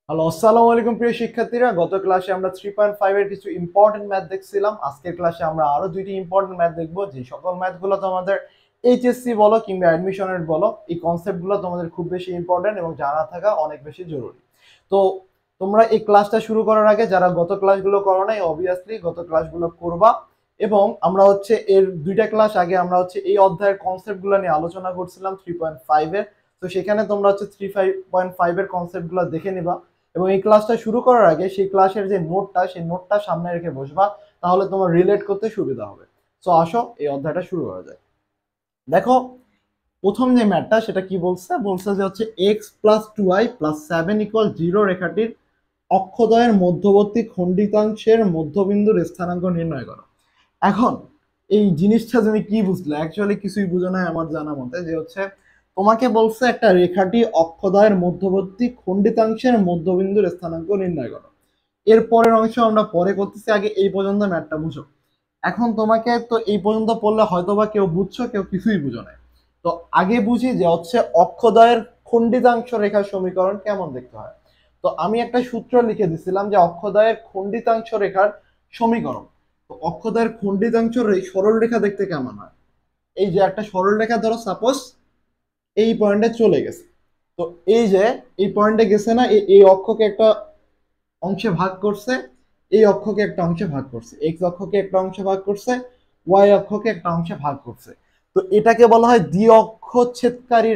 Hello, আসসালামু আলাইকুম প্রিয় শিক্ষার্থীরা। গত ক্লাসে আমরা 3.5 এর কিছু ইম্পর্টেন্ট ম্যাথ দেখছিলাম। আজকের ক্লাসে আমরা আরো দুইটি ইম্পর্টেন্ট ম্যাথ দেখব, যে সকল ম্যাথগুলো তোমাদের এইচএসসি বলো কিংবা অ্যাডমিশনের বলো, এই কনসেপ্টগুলো তোমাদের খুব বেশি ইম্পর্টেন্ট এবং জানা থাকা অনেক বেশি জরুরি। তো তোমরা এই ক্লাসটা শুরু করার আগে যারা গত ক্লাসগুলো করো নাই, অবভিয়াসলি গত ক্লাসগুলো করবা। এবং আমরা এর দুইটা ক্লাস আগে আমরা এই অধ্যায়ের কনসেপ্টগুলো নিয়ে আলোচনা করছিলাম 3.5 এর। তো সেখানে তোমরা 3.5 এর কনসেপ্টগুলো দেখে নিবা এবং এই ক্লাসটা শুরু করার আগে সেই ক্লাসের যে নোটটা, সেই নোটটা সামনে রেখে বসবা, তাহলে তোমার রিলেট করতে সুবিধা হবে। সো আসো এই অধ্যায়টা শুরু করা যায়। দেখো, প্রথম যে ম্যাথটা সেটা কি বলছে, যে x plus two y plus seven equal zero রেখাটির অক্ষদ্বয়ের মধ্যবর্তী খণ্ডিতাংশের মধ্যবিন্দুর স্থানাঙ্ক নির্ণয় করো। এখন এই জিনিসটা তুমি কি বুঝলে? অ্যাকচুয়ালি কিছুই বুঝো না আমার জানা মতে। যে তোমাকে বলছে একটা রেখাটি অক্ষদ্বয়ের মধ্যবর্তী খণ্ডিতাংশের মধ্যবিন্দুর স্থানাঙ্ক নির্ণয় করো। এর পরের অংশ আমরা পরে করতেছি, আগে এই পর্যন্ত ম্যাথটা বুঝো। এখন তোমাকে তো এই পর্যন্ত পড়লে হয়তোবা কেউ বুঝছো, কেউ কিছুই বুঝো না। তো আগে বুঝি যে অক্ষদ্বয়ের খণ্ডিতাংশ রেখার সমীকরণ কেমন দেখতে হয়। তো আমি একটা সূত্র লিখে দিছিলাম যে অক্ষদ্বয়ের খণ্ডিতাংশ রেখার সমীকরণ। তো অক্ষদ্বয়ের খণ্ডিতাংশ সরল রেখা দেখতে কেমন হয়? এই যে একটা সরল রেখা ধরো, সাপোজ এই পয়েন্টে চলে গেছে। তো এই যে এই পয়েন্টে গেছে না, এই অক্ষকে একটা অংশে ভাগ করছে, এই অক্ষকে একটা অংশে ভাগ করছে, এক্স অক্ষকে একটা অংশে ভাগ করছে, ওয়াই অক্ষকে একটা অংশে ভাগ করছে। তো এটাকে বলা হয় দ্বি-অক্ষ ছেদকারী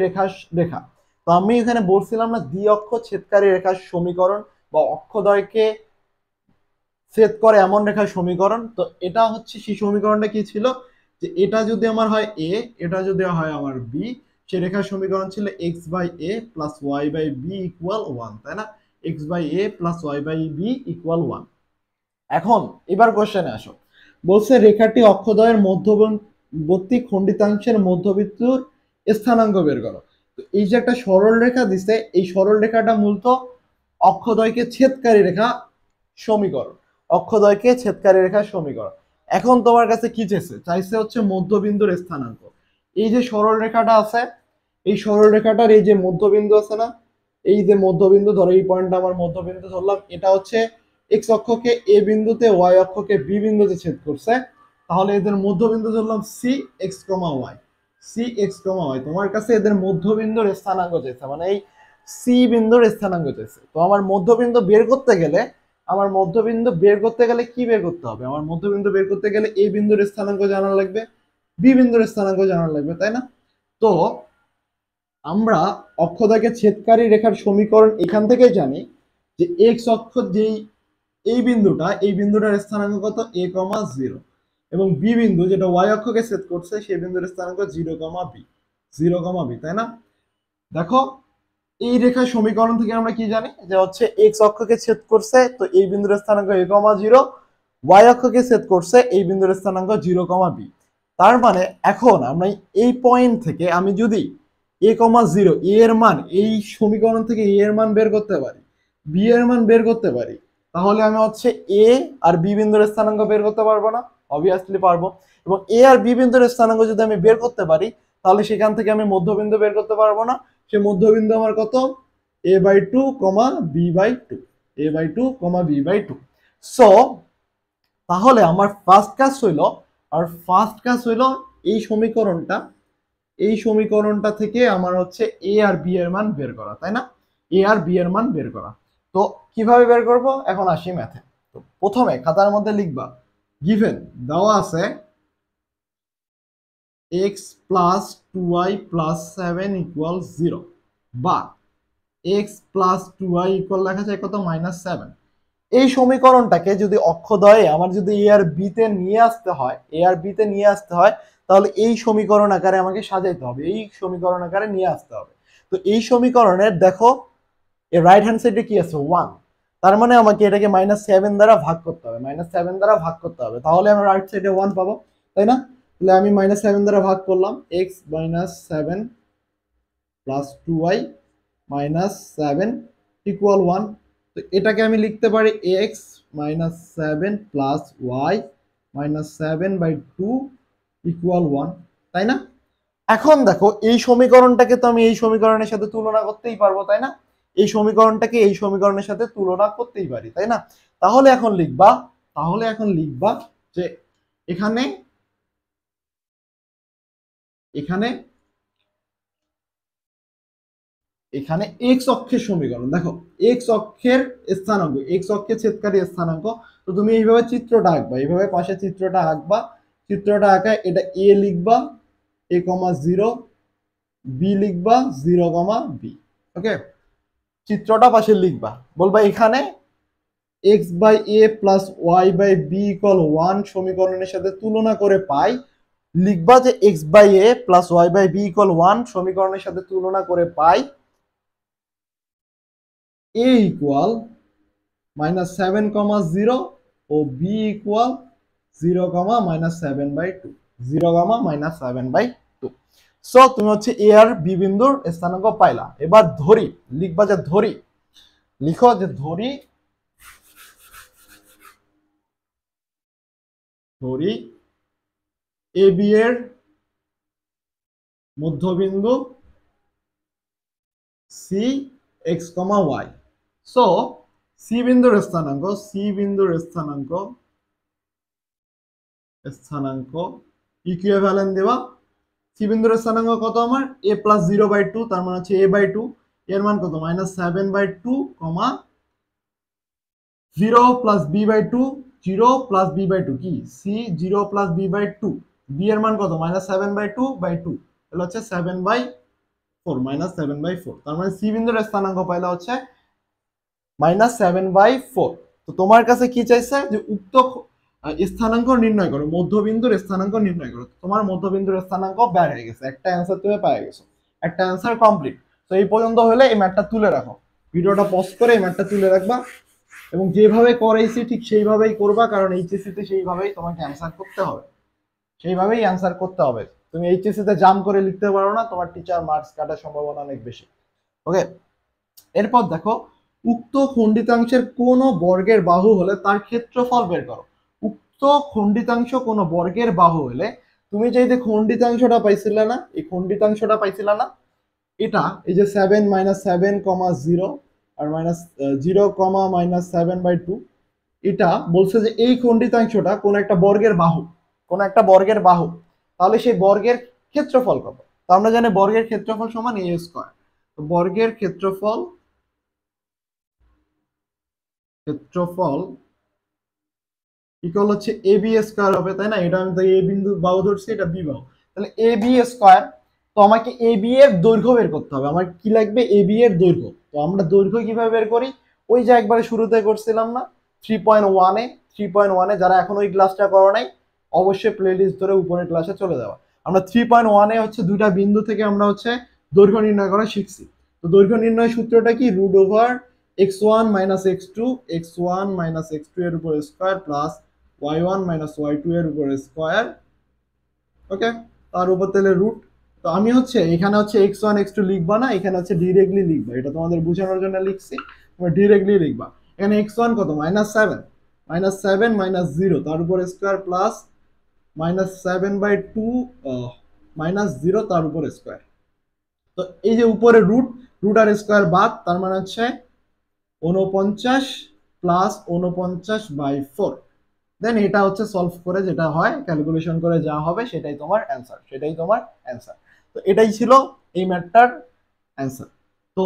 রেখা। তো আমি এখানে বলছিলাম না, দ্বি-অক্ষ ছেদকারী রেখার সমীকরণ বা অক্ষদ্বয়কে ছেদ করে এমন রেখার সমীকরণ। তো এটা সেই সমীকরণটা কি ছিল, যে এটা যদি আমার হয় এ, এটা যদি হয় আমার বি, সে রেখার সমীকরণ ছিল x by a plus y by b equal one, তাই না? X by a plus y by b equal one. এখন এবার কোশ্চেনে আসো। বলছে রেখাটি অক্ষদ্বয়ের মধ্যবর্তী খণ্ডিতাংশের মধ্যবিন্দুর স্থানাঙ্ক বের করো। তো এই যে একটা সরল রেখা দিছে, এই সরল রেখাটা মূলত অক্ষদ্বয়কে ছেদকারী রেখা সমীকরণ। অক্ষদ্বয়কে ছেদকারী রেখার সমীকরণ। এখন তোমার কাছে কি চাইছে মধ্যবিন্দুর স্থানাঙ্ক। এই যে সরল রেখাটা আছে, এই সরল রেখাটার এই যে মধ্যবিন্দু আছে না, এই যে মধ্যবিন্দু, ধরো এই পয়েন্টটা আমার মধ্যবিন্দু ধরলাম, এটা এক্স অক্ষকে এ বিন্দুতে, ওয়াই অক্ষকে বি বিন্দুতে ছেদ করছে। তাহলে এদের মধ্যবিন্দু ধরলাম সি এক্স কমা ওয়াই। সি এক্স কমা ওয়াই, তোমার কাছে এদের মধ্যবিন্দুর স্থানাঙ্ক চাইছে, মানে এই সি বিন্দুর স্থানাঙ্ক চাইছে। তো আমার মধ্যবিন্দু বের করতে গেলে, কি বের করতে হবে? আমার মধ্যবিন্দু বের করতে গেলে এ বিন্দুর স্থানাঙ্ক জানা লাগবে, বি বিন্দুর স্থানাঙ্ক জানা লাগবে, তাই না? তো আমরা অক্ষদ্বয়কে ছেদকারী রেখার সমীকরণ এখান থেকেই জানি যে এক্স অক্ষ যেই এই বিন্দুটার স্থানাঙ্ক কত? a, 0। এবং বি বিন্দু যেটা ওয়াই অক্ষকে ছেদ করছে, সেই বিন্দুর স্থানাঙ্ক 0, বি, 0, বি, তাই না? দেখো, এই রেখার সমীকরণ থেকে আমরা কি জানি যে এক্স অক্ষকে ছেদ করছে, তো এই বিন্দুর স্থানাঙ্ক a, 0। ওয়াই অক্ষকে ছেদ করছে, এই বিন্দুর স্থানাঙ্ক 0, বি। তার মানে এখন আমরা এই পয়েন্ট থেকে আমি যদি a, 0 এর মান, এই সমীকরণ থেকে a এর মান বের করতে পারি, বি এর মান বের করতে পারি, তাহলে আমি এ আর বি বিন্দুর স্থানাঙ্ক বের করতে পারবো না? অবভিয়াসলি পারবো। এবং এ আর বি বিন্দুর স্থানাঙ্ক যদি আমি বের করতে পারি, তাহলে সেখান থেকে আমি মধ্যবিন্দু বের করতে পারবো না। সে মধ্যবিন্দু আমার কত? a by two comma b by two, a by two comma b by two. So তাহলে আমার ফার্স্ট কাজ হইল এই সমীকরণটা থেকে আমার এ আর বি এর মান বের করা, তাই না? এ আর বি এর মান বের করা। তো কিভাবে বের করব? এখন আসি ম্যাথে। তো প্রথমে খাতার মধ্যে লিখবা, গিভেন দেওয়া আছে x plus two y plus seven equal zero, বা x plus two y equal লেখা যায় কত? -7। এই সমীকরণটাকে যদি অক্ষদ্বয়ে আমার যদি এ আর বি তে নিয়ে আসতে হয়, তাহলে এই সমীকরণ আকারে আমাকে সাজাইতে হবে, এই সমীকরণ আকারে নিয়ে আসতে হবে। তো এই সমীকরণের দেখো, এর রাইট হ্যান্ড সাইডে কি আছে? 1। তার মানে আমাকে এটাকে -7 দ্বারা ভাগ করতে হবে, তাহলে আমি রাইট সাইডে 1 পাবো, তাই না? তাহলে আমি -7 দ্বারা ভাগ করলাম, x -7 প্লাস 2y -7 ইকুয়াল 1। তো এটাকে আমি লিখতে পারি x -7 প্লাস y -7/2 ইকুয়াল 1, তাই না? এখন দেখো, এই সমীকরণটাকে তো আমি এই সমীকরণের সাথে তুলনা করতেই পারবো, তাই না? এই সমীকরণটাকে এই সমীকরণের সাথে তুলনা করতেই পারি, তাই না? তাহলে এখন লিখবা যে এখানে এখানে এখানে এক্স অক্ষের সমীকরণ, দেখো এক্স অক্ষের স্থানাঙ্ক, এক্স অক্ষের ছেদকারী স্থানাঙ্ক। তো তুমি এইভাবে চিত্রটা আঁকবা, এইভাবে পাশে চিত্রটা আঁকবা। চিত্রটা আঁকা এটা এ লিখবা, এ কমা জিরো, বি লিখবা, জিরো কমা বি। ওকে, চিত্রটা পাশে লিখবা, বলবা এখানে x by a plus y by b equal 1 সমীকরণের সাথে তুলনা করে পাই। লিখবা যে x by a plus y by b equal 1 সমীকরণের সাথে তুলনা করে পাই a ইকুয়াল -7,0 ও b ইকুয়াল 0,-7/2, 0,-7/2। সো তুমি হচ্ছে এ আর বি বিন্দুর স্থানাঙ্ক পাইলা। এবার ধরি, লিখবা যে ধরি, লিখো যে ধরি এ বি এর মধ্যবিন্দু সি এক্স কমা ওয়াই। সো সি বিন্দুর স্থানাঙ্ক ইকুইভ্যালেন্ট দেওয়া। সি বিন্দুর স্থানাঙ্ক কত আমার a প্লাস 0/2, তার মানে হচ্ছে a/2, এর মান কত -7/2, 0 প্লাস b/2, 0 প্লাস b/2 কি সি 0 প্লাস b/2, b এর মান কত -7/2/2, তাহলে হচ্ছে 7/4, -7/4। তার মানে সি বিন্দুর স্থানাঙ্ক পাইলা হচ্ছে -7/4। তো তোমার কাছে কি চাইছে যে উক্ত স্থানাঙ্ক নির্ণয় করো, মধ্যবিন্দুর স্থানাঙ্ক নির্ণয় করো। তোমার মধ্যবিন্দুর স্থানাঙ্ক বের হয়ে গেছে, একটা অ্যান্সার তুমি পেয়ে গেছো, একটা অ্যান্সার কমপ্লিট। তো এই পর্যন্ত হলে এই ম্যাথটা তুলে রাখো, ভিডিওটা পজ করে এই ম্যাথটা তুলে রাখবা এবং যেভাবে করাইছি ঠিক সেইভাবেই করবা, কারণ এইচএসসি তে সেইভাবেই তোমাকে অ্যান্সার করতে হবে, সেইভাবেই অ্যান্সার করতে হবে। তুমি এইচএসসি তে জাম্প করে লিখতে পারো না, তোমার টিচার মার্কস কাটার সম্ভাবনা অনেক বেশি। ওকে, এরপর দেখো উক্ত খণ্ডিতাংশের কোন বর্গের বাহু হলে তার ক্ষেত্রফল বের করো। উক্ত খণ্ডিতাংশ কোন বর্গের বাহু হলে তুমি যে খণ্ডিতাংশটা পাইছিলে না, এই খণ্ডিতাংশটা পাইছিলে না, এটা এই যে 7 -7, 0 আর -0, এটা বলছে যে এই খণ্ডিতাংশটা কোন একটা বর্গের বাহু, কোন একটা বর্গের বাহু, তাহলে সেই বর্গের ক্ষেত্রফল কত? তো আমরা জানি বর্গের ক্ষেত্রফল সমান a স্কয়ার। তো বর্গের ক্ষেত্রফল ইকুয়াল হচ্ছে এ বি স্কয়ার হবে, তাই না? এটা আমি তো এ বিন্দু বাহু ধরছি, এটা বি বাহু, তাহলে এ বি স্কয়ার। তো আমাকে এ বি এর দৈর্ঘ্য বের করতে হবে। আমার কি লাগবে? এ বি এর দৈর্ঘ্য। তো আমরা দৈর্ঘ্য কিভাবে বের করি? ওই যে একবারে শুরুতে করছিলাম না 3.1 এ, 3.1 এ যারা এখন ওই ক্লাসটা করো নাই অবশ্যই প্লেলিস্ট ধরে উপরের ক্লাসে চলে যাওয়া। আমরা 3.1 এ হচ্ছে দুইটা বিন্দু থেকে আমরা হচ্ছে দৈর্ঘ্য নির্ণয় করা শিখছি। তো দৈর্ঘ্য নির্ণয় সূত্রটা কি? √x1 - x2, x1 - x2 এর উপর স্কয়ার প্লাস y1 - y2 এর উপর স্কয়ার। ওকে, তার উপর তাহলে রুট। তো আমি হচ্ছে এখানে হচ্ছে x1 x2 লিখবা না, এখানে হচ্ছে ডিরেক্টলি লিখবা, এটা তোমাদের বোঝানোর জন্য লিখছি, তোমরা ডিরেক্টলি লিখবা। এখানে x1 কত -7, -7 - 0 তার উপর স্কয়ার প্লাস -7/2 -0 তার উপর স্কয়ার। তো এই যে উপরে রুট আর স্কয়ার বাদ, তার মানে হচ্ছে 49 প্লাস 49/4। দেন এটা হচ্ছে সলভ করে যেটা হয়, ক্যালকুলেশন করে যা হবে সেটাই তোমার অ্যান্সার, সেটাই তোমার অ্যান্সার। তো এটাই ছিল এই ম্যাথটার অ্যান্সার। তো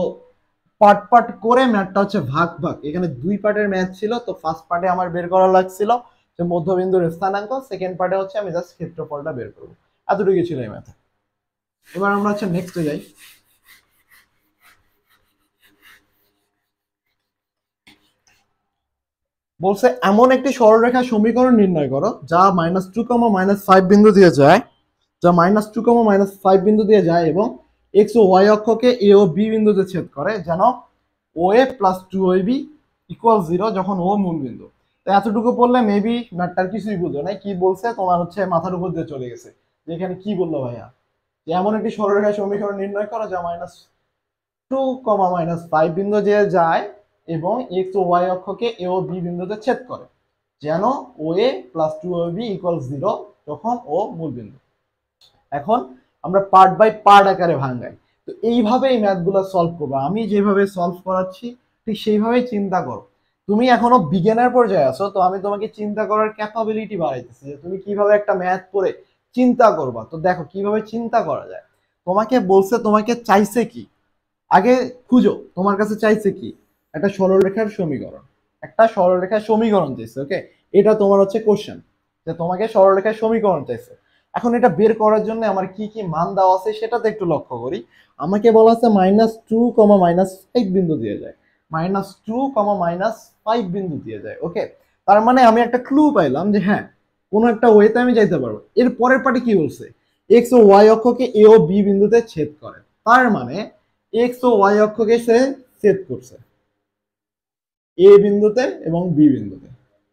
পার্ট করে ম্যাথটা হচ্ছে ভাগ, এখানে দুই পার্টের ম্যাথ ছিল। তো ফার্স্ট পার্টে আমার বের করা লাগছিল যে মধ্যবিন্দুর স্থানাঙ্ক, সেকেন্ড পার্টে হচ্ছে আমি জাস্ট ক্ষেত্রফলটা বের করবো। এতটুকু ছিল এই ম্যাথে। এবার আমরা হচ্ছে নেক্সটে যাই। বলছে এমন একটি সরলরেখা সমীকরণ নির্ণয় করো যা -2, -5 বিন্দু দিয়ে যায়, বিন্দু দিয়ে যায় এবং এক্স ও ওয়াই অক্ষকে এ ও বি বিন্দুতে ছেদ করে, যেন O A plus 2ab equal 0 যখন ও মূল বিন্দু। তো এতটুকু পড়লে মেবি ম্যাথটার কিছুই বুঝো নাই, কি বলছে তোমার হচ্ছে মাথার উপর দিয়ে চলে গেছে যে এখানে কি বললো ভাইয়া, যে এমন একটি সরলরেখা সমীকরণ নির্ণয় করো যা -2, -5 বিন্দু দিয়ে যায় এবং এক্স ও ওয়াই অক্ষকে এ ও বি বিন্দুতে ছেদ করে, যেন O A plus 2ab equal 0 যখন ও মূল বিন্দু। এখন আমরা পার্ট বাই পার্ট আকারে ভাঙাই। তো এইভাবে এই ম্যাথগুলো সলভ করবো, আমি যেভাবে সলভ করাচ্ছি ঠিক সেইভাবেই চিন্তা করো। তুমি এখনো বিজ্ঞানের পর্যায়ে আছো, তো আমি তোমাকে চিন্তা করার ক্যাপাবিলিটি বাড়াইতেছি যে তুমি কিভাবে একটা ম্যাথ পড়ে চিন্তা করবা। তো দেখো কিভাবে চিন্তা করা যায়। তোমাকে বলছে তোমাকে চাইছে কি, আগে খুঁজো তোমার কাছে চাইছে কি, একটা সরলরেখার সমীকরণ, একটা সরলরেখার সমীকরণ চাইছে। ওকে, এটা তোমার হচ্ছে কোশ্চেন, যে তোমাকে সরলরেখার সমীকরণ চাইছে। এখন এটা বের করার জন্য আমার কি কি মান দেওয়া আছে সেটাতে একটু লক্ষ্য করি। আমাকে বলা আছে -2, -5 বিন্দু দিয়ে যায়, -2, -5 দিয়ে যায়। ওকে, তার মানে আমি একটা ক্লু পাইলাম যে হ্যাঁ কোনো একটা ওয়েতে আমি যাইতে পারবো। এর পরের পার্টি কি বলছে, এক্স ও ওয়াই অক্ষকে এ ও বি বিন্দুতে ছেদ করে, তার মানে এক্স ও ওয়াই অক্ষকে সে ছেদ করছে এ বিন্দুতে এবং বি বিন্দুতে,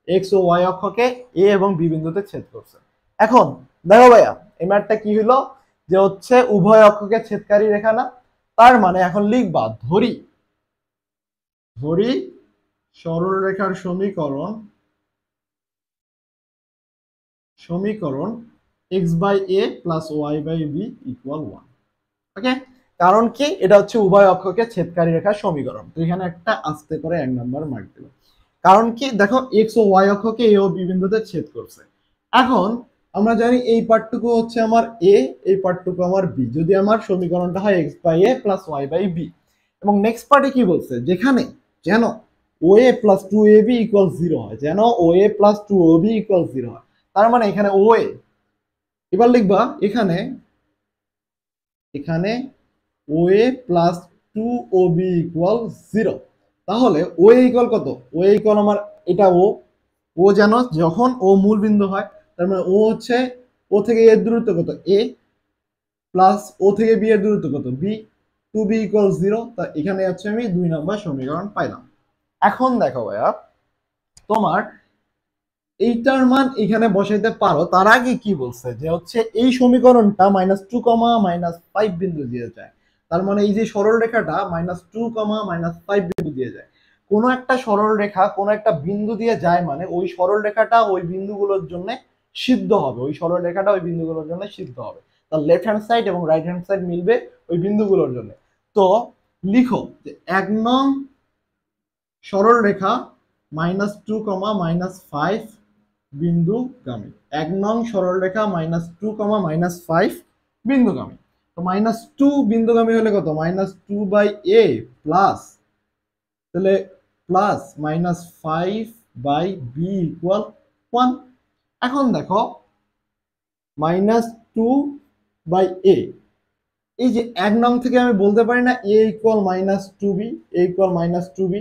এক্স ও ওয়াই অক্ষকে এ এবং বি বিন্দুতে ছেদ করছে। এখন দেখো ভাইয়া এই ম্যাথটা কি হলো, যে হচ্ছে উভয় অক্ষকে ছেদকারী রেখা না, তার মানে এখন লিখবা ধরি, ধরি সরল রেখার সমীকরণ, সমীকরণ x by a plus y by b equal 1। Okay, কারণ কি এটা হচ্ছে উভয় অক্ষকে ছেদকারী রেখার সমীকরণ। তো এখানে একটা আস্তে করে 1 নাম্বার মার্ক দিল। কারণ কি দেখো এক্স ও ওয়াই অক্ষকে এ ও বি বিন্দুতে ছেদ করছে। এখন আমরা জানি এই পার্টটুকু হচ্ছে আমার এ, এই পার্টটুকু আমার বি, যদি আমার সমীকরণটা হয় x by a plus y by b. এবং নেক্সট পার্টে কি বলছে, যেখানে যেন O A plus two A B equal 0 হয়, যেন O A plus two O B equal 0 হয়। তার মানে এখানে ও এ, এবার লিখবা এখানে, এখানে ও A plus two O B equal 0। তাহলে ও এ ইকুয়াল কত, ও এ ইকুয়াল আমার এটা ও, ও যেন যখন ও মূল বিন্দু হয়, তার মানে ও হচ্ছে ও থেকে এর দূরত্ব কত এ, প্লাস ও থেকে বি এর দূরত্ব কত বি, টু বি ইকুয়াল 0। তা এখানে হচ্ছে আমি 2 নম্বর সমীকরণ পাইলাম। এখন দেখো ভাইয়া তোমার এইটার মান এখানে বসাইতে পারো, তার আগে কি বলছে যে হচ্ছে এই সমীকরণটা -2, -5 বিন্দু দিয়ে যায়। তার মানে এই যে সরল রেখাটা -2, -5 বিন্দু দিয়ে যায়। কোন একটা সরল রেখা কোন একটা বিন্দু দিয়ে যায় মানে ওই সরল রেখাটা ওই বিন্দুগুলোর জন্য সিদ্ধ হবে, ওই সরল রেখাটা ওই বিন্দুগুলোর জন্য সিদ্ধ হবে। তার লেফট হ্যান্ড সাইড এবং রাইট হ্যান্ড সাইড মিলবে ওই বিন্দুগুলোর জন্য। তো লিখো যে 1 নং সরল রেখা -2, -5 বিন্দুগামী, 1 নং সরল রেখা -2, -5 বিন্দুগামী। তো -2 বিন্দুগামী হলে কত, -2/a প্লাস, তাহলে প্লাস -5/b ইকুয়াল 1। এখন দেখো -2/a, এই যে 1 নং থেকে আমি বলতে পারি না a equal -2b, a equal -2b,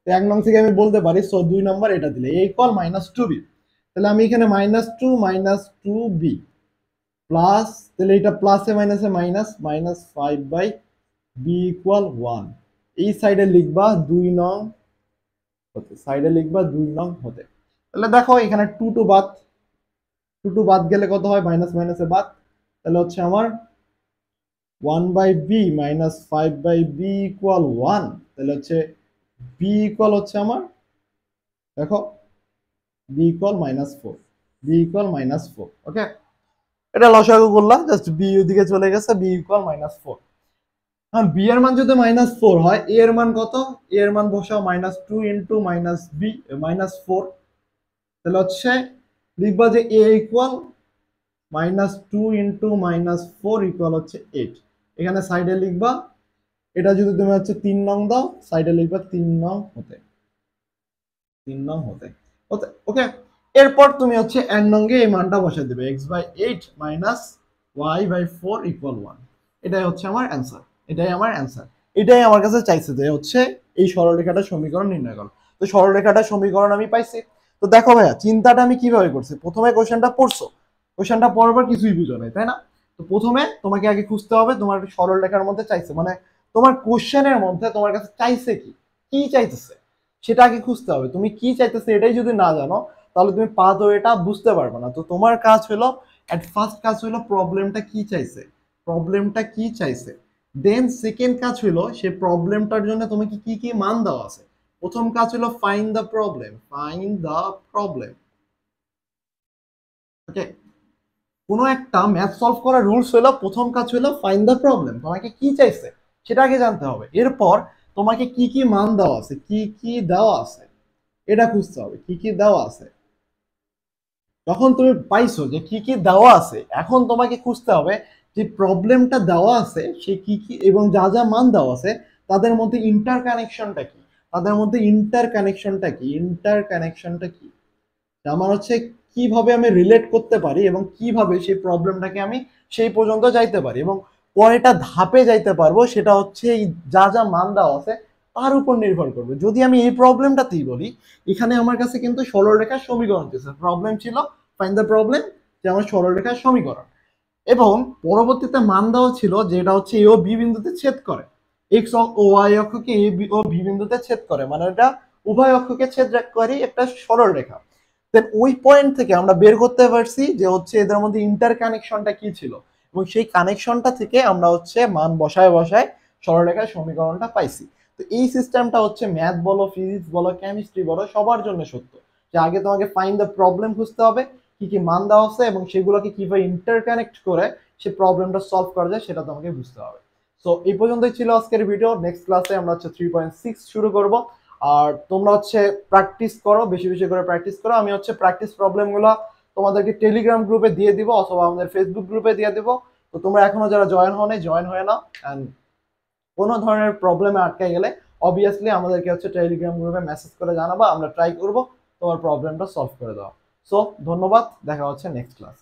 1 নং থেকে আমি বলতে পারি, সো 2 নম্বর এটা দিলে a ইকুয়াল -2b। তাহলে আমি এখানে -2 -2b প্লাস, তাহলে এটা প্লাসে মাইনাসে মাইনাস, -5/b ইকুয়াল 1। এই সাইডে লিখবা 2 নং হতে, সাইডে লিখবা 2 নং হতে। তাহলে দেখো এখানে 2 টু বাদ, 2 টু বাদ গেলে কত হয়, মাইনাস মাইনাসে বাদ, তাহলে হচ্ছে আমার 1/b -5/b ইকুয়াল 1। তাহলে হচ্ছে b ইকুয়াল হচ্ছে আমার, দেখো b ইকুয়াল -4, b ইকুয়াল -4। ওকে, এটা লসাগু করলাম, জাস্ট বি ওদিকে চলে গেছে, বি ইকুয়াল -4। এখন বি এর মান যদি -4 হয়, এ এর মান কত, এ এর মান বসাও -2 ইন্টু -b -4। তাহলে হচ্ছে লিখবা যে এ ইকুয়াল -2 ইন্টু -4 ইকুয়াল হচ্ছে 8। এখানে সাইডে লিখবা, এটা যদি তুমি হচ্ছে 3 নং দাও, সাইডে লিখবা 3 নং হতে, 3 নং হতে। ওকে, এরপর তুমি হচ্ছে n নঙ্গে এই মানটা বসাই দেবে, x/8 y/4 ইকুয়াল 1। এটাই হচ্ছে আমার অ্যান্সার, এটাই আমার অ্যান্সার। এটাই আমার কাছে চাইছে যে হচ্ছে এই সরলরেখাটার সমীকরণ নির্ণয় করো। তো সরলরেখাটার সমীকরণ আমি পাইছি। তো দেখো ভাইয়া চিন্তাটা আমি কিভাবে করছি, প্রথমে কোশ্চেনটা পড়ছো, কোশ্চেনটা পড়ার পর কিছুই বুঝো নাই তাই না। তো প্রথমে তোমাকে আগে খুঁজতে হবে তোমার সরলরেখার মধ্যে চাইছে মানে তোমার কোশ্চেনের মধ্যে তোমার কাছে চাইছে কি, কি চাইতেছে সেটা আগে খুঁজতে হবে। তুমি কি চাইতেছে এটাই যদি না জানো তাহলে তুমি পাথওয়েটা বুঝতে পারবে না। তো তোমার কাজ হলো, এট ফার্স্ট কাজ হলো প্রবলেমটা কি চাইছে, প্রবলেমটা কি চাইছে। দেন সেকেন্ড কাজ হলো সে প্রবলেমটার জন্য তোমাকে কি কি মান দেওয়া আছে। প্রথম কাজ হলো find the problem, find the problem. Okay, কোনো একটা ম্যাথ সলভ করার রুলস হলো প্রথম কাজ হলো ফাইন্ড দ্য প্রবলেম, তোমাকে কি চাইছে সেটা আগে জানতে হবে। এরপর তোমাকে কি কি মান দেওয়া আছে, কি কি দেওয়া আছে এটা খুঁজতে হবে, কি কি দেওয়া আছে। যখন তুমি পাইছো যে কি কি দেওয়া আছে, এখন তোমাকে খুঁজতে হবে যে প্রবলেমটা দেওয়া আছে সে কি কি এবং যা যা মান দেওয়া আছে তাদের মধ্যে ইন্টার কানেকশনটা কি, তাদের মধ্যে ইন্টার কানেকশনটা কি, ইন্টার কানেকশনটা কি, আমার হচ্ছে কিভাবে আমি রিলেট করতে পারি এবং কিভাবে সেই প্রবলেমটাকে আমি সেই পর্যন্ত যাইতে পারি এবং কয়টা ধাপে যাইতে পারবো সেটা হচ্ছে এই যা যা মান দেওয়া আছে তার উপর নির্ভর করবে। যদি আমি এই প্রবলেমটাতেই বলি, এখানে আমার কাছে কিন্তু সরলরেখার সমীকরণ দিয়েছে, প্রবলেম ছিল ফাইন্ড দ্য প্রবলেম, যে আমার সরলরেখার সমীকরণ, এবং পরবর্তীতে মান দেওয়া ছিল যেটা হচ্ছে এ ও বি বিন্দুতে ছেদ করে, এক্স ও ওয়াই অক্ষকে এ ও বি বিন্দুতে ছেদ করে, মানে এটা উভয় অক্ষকে ছেদকারী একটা সরল রেখা। দেন ওই পয়েন্ট থেকে আমরা বের করতে পারছি যে হচ্ছে এদের মধ্যে ইন্টার কানেকশনটা কি ছিল, এবং সেই কানেকশনটা থেকে আমরা হচ্ছে মান বসায় বসায় সরলরেখার সমীকরণটা পাইছি। তো এই সিস্টেমটা হচ্ছে ম্যাথ বলো, ফিজিক্স বলো, কেমিস্ট্রি বলো, সবার জন্য সত্য, যে আগে তোমাকে ফাইন্ড দ্য প্রবলেম খুঁজতে হবে, কি কি মান দেওয়া আছে এবং সেগুলোকে কিভাবে ইন্টারকানেক্ট করে সে প্রবলেমটা সলভ করা যায় সেটা তোমাকে বুঝতে হবে। সো এই পর্যন্তই ছিল আজকের ভিডিও। নেক্সট ক্লাসে আমরা হচ্ছে 3.6 শুরু করব। আর তোমরা হচ্ছে প্র্যাকটিস করো, বেশি বেশি করে প্র্যাকটিস করো। আমি হচ্ছে প্র্যাকটিস প্রবলেমগুলো তোমাদেরকে টেলিগ্রাম গ্রুপে দিয়ে দিব অথবা আমাদের ফেসবুক গ্রুপে দিয়ে দিব। তো তোমরা এখনো যারা জয়েন হওনি জয়েন হয়ে নাও, অ্যান্ড কোনো ধরনের প্রবলেমে আটকে গেলে অবভিয়াসলি আমাদেরকে হচ্ছে টেলিগ্রাম গ্রুপে মেসেজ করে জানাবা, আমরা ট্রাই করব তোমার প্রবলেমটা সলভ করে দেওয়া। সো ধন্যবাদ, দেখা হচ্ছে নেক্সট ক্লাস।